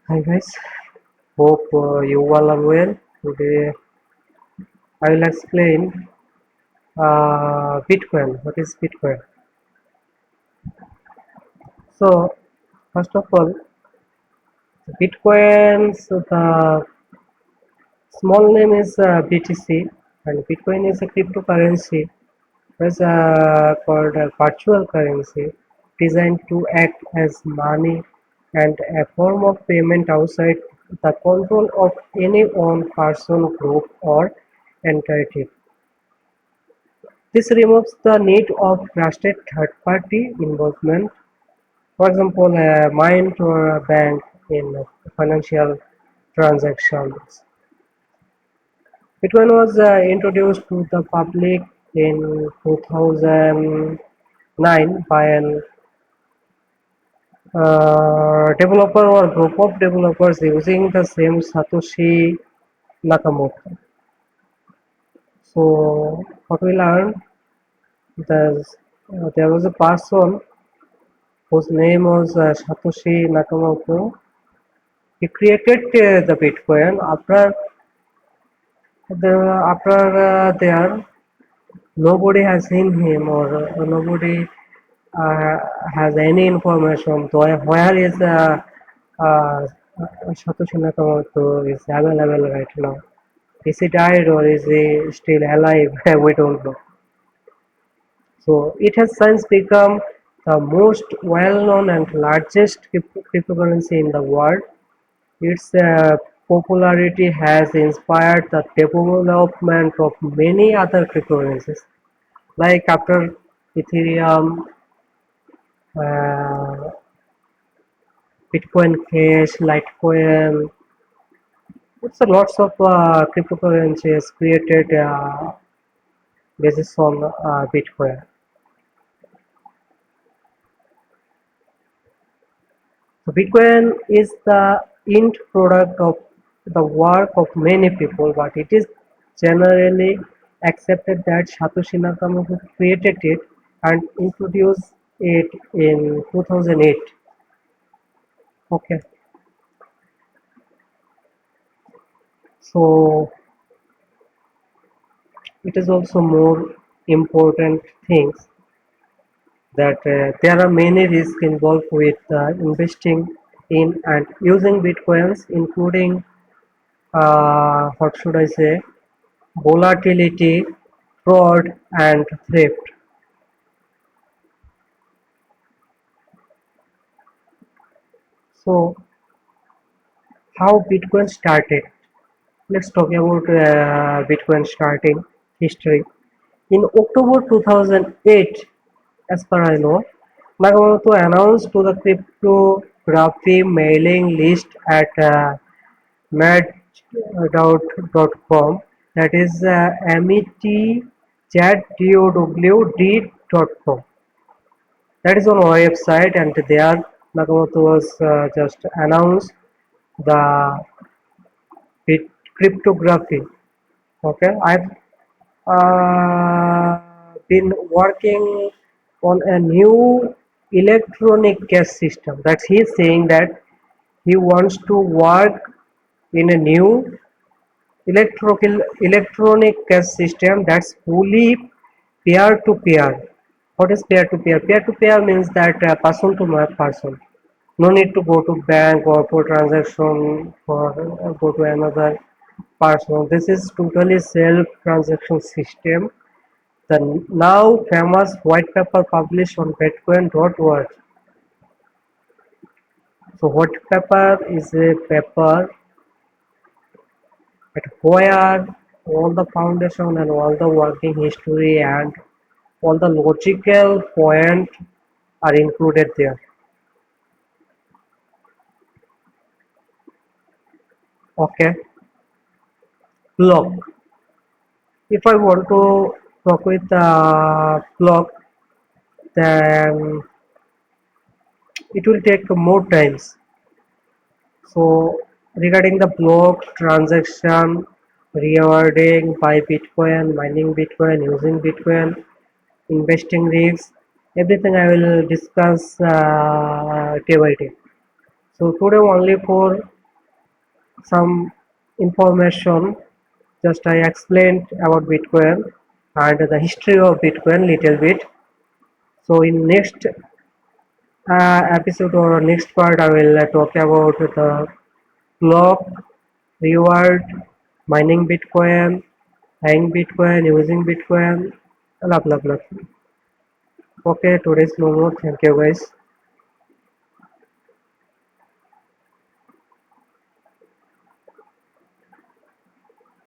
Hi guys, hope you all are well. Today I will explain Bitcoin. What is Bitcoin? So first of all, Bitcoin's the small name is BTC, and Bitcoin is a cryptocurrency. It's called a virtual currency designed to act as money and a form of payment outside the control of any one person, group, or entity. This removes the need of trusted third-party involvement, for example, a mint or a bank in financial transactions. Bitcoin was introduced to the public in 2009 by an developer or group of developers using the same Satoshi Nakamoto. So, what we learned, there was a person whose name was Satoshi Nakamoto. He created the Bitcoin. After there, nobody has seen him or nobody uh, has any information. So where is uh, Satoshi Nakamoto is available right now? Is he died or is he still alive? We don't know. So it has since become the most well-known and largest cryptocurrency in the world. Its popularity has inspired the development of many other cryptocurrencies, like after Ethereum, uh, Bitcoin Cash, Litecoin. It's a lots of cryptocurrencies created based on Bitcoin. So Bitcoin is the end product of the work of many people, but it is generally accepted that Satoshi Nakamoto created it and introduced it in 2008. Okay, so it is also more important things that there are many risks involved with investing in and using Bitcoins, including what should I say, volatility, fraud, and theft. So, how Bitcoin started? Let's talk about Bitcoin starting history. In October 2008, as per I know, Nakamoto announced to the cryptography mailing list at Met.com, that is METZDOWD.com. That is on our website, and there Nakamoto was just announced the cryptography. Okay, I've been working on a new electronic cash system. That's he's saying that he wants to work in a new electronic cash system that's fully peer to peer. What is peer to peer? Peer to peer means that person to person. No need to go to bank or for transaction or go to another person. This is totally self transaction system. The now famous white paper published on Bitcoin.org. So white paper is a paper at where all the foundation and all the working history and all the logical point are included there. Okay, block. If I want to talk with block, then it will take more times. So regarding the block transaction, rewarding buy Bitcoin, mining Bitcoin, using Bitcoin, investing risks, everything I will discuss day by day. So today only for some information. Just I explained about Bitcoin and the history of Bitcoin little bit. So in next episode or next part, I will talk about the clock, reward, mining Bitcoin, buying Bitcoin, using Bitcoin, blah blah blah. Okay, today's no more. Thank you guys.